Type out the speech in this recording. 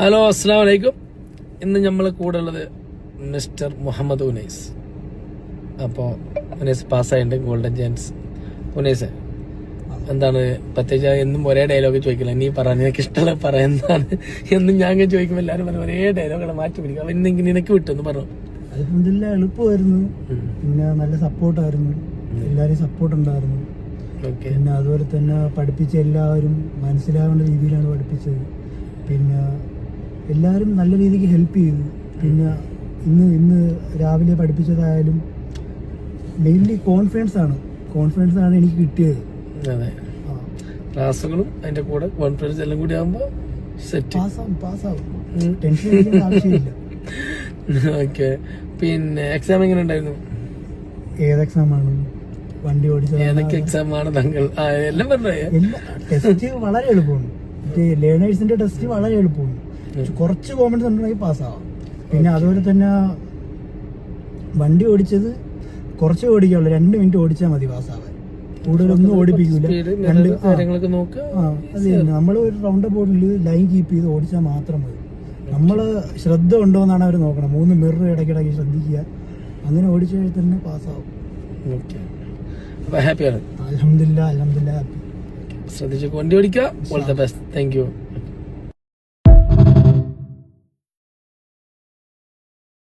Hello, അസ്സലാമു അലൈക്കും. ഇന്ന് നമ്മളെ കൂടെ ഉള്ളത് മിസ്റ്റർ മുഹമ്മദ് ഉനൈസ്. അപ്പോൾ ഉനൈസ് പാസ്സായിട്ടുണ്ട് ഗോൾഡൻ ചാൻസ്. ഉനൈസ് എന്താണ് പ്രത്യേകിച്ച് എന്നും ഒരേ ഡയലോഗ് ചോദിക്കില്ല. നീ പറ, നിനക്ക് ഇഷ്ടമുള്ള പറ എന്താണ് എന്നും ഞാൻ ചോദിക്കുമ്പോൾ എല്ലാവരും പറഞ്ഞു ഒരേ ഡയലോഗുകളെ മാറ്റി പിടിക്കും. അവൻ നിനക്ക് വിട്ടെന്ന് പറഞ്ഞു. അൽഹംദുലില്ലാ എളുപ്പമായിരുന്നു. പിന്നെ നല്ല സപ്പോർട്ടായിരുന്നു, എല്ലാവരും സപ്പോർട്ട് ഉണ്ടായിരുന്നു. പിന്നെ അതുപോലെ തന്നെ പഠിപ്പിച്ച എല്ലാവരും മനസ്സിലാവേണ്ട രീതിയിലാണ് പഠിപ്പിച്ചത്. പിന്നെ എല്ലാവരും നല്ല രീതിക്ക് ഹെൽപ്പ് ചെയ്തു. പിന്നെ ഇന്ന് രാവിലെ പഠിപ്പിച്ചതായാലും മെയിൻലി കോൺഫിഡൻസ് ആണ് എനിക്ക് കിട്ടിയത്. അതെ, ക്ലാസ്സുകളും അതിന്റെ കൂടെ കോൺഫിഡൻസ് എല്ലാം കൂടി ആകുമ്പോൾ പാസ്സാവും. ടെൻഷൻ അടിക്കേണ്ട ആവശ്യമില്ല. ഓക്കെ, പിന്നെ എക്സാം എങ്ങനെ ഉണ്ടായിരുന്നു? ഏത് എക്സാമാണ്? വണ്ടി ഓടിച്ചത്. ഏതൊക്കെ എക്സാം ആണ് താങ്കൾ? എല്ലാം പറഞ്ഞേ. ടെസ്റ്റ് വളരെ എളുപ്പമാണ്. ലേണേഴ്സിന്റെ ടെസ്റ്റ് വളരെ എളുപ്പമാണ്. കുറച്ച് കോമൻസ് ഉണ്ടെങ്കിൽ പാസ്സാവാം. പിന്നെ അതുപോലെ തന്നെ വണ്ടി ഓടിച്ചത് കുറച്ച് ഓടിക്കാവുള്ളൂ, 2 മിനിറ്റ് ഓടിച്ചാൽ മതി പാസ്സാവാൻ. കൂടുതലൊന്നും ഓടിപ്പിക്കൂല. നമ്മൾ ഒരു റൗണ്ട് ബോർഡിൽ ലൈൻ കീപ്പ് ചെയ്ത് ഓടിച്ചാൽ മാത്രം മതി. നമ്മള് ശ്രദ്ധ ഉണ്ടോ എന്നാണ് അവർ നോക്കണം. 3 മിറർ ഇടയ്ക്കിടയ്ക്ക് ശ്രദ്ധിക്കുക. അങ്ങനെ ഓടിച്ചു കഴിഞ്ഞാൽ തന്നെ പാസ്സാവും. ഹാപ്പിയാണ്. അൽഹംദുലില്ലാ ഹാപ്പി. ശ്രദ്ധിച്ച് വണ്ടി ഓടിക്കുക. All the best. Thank you.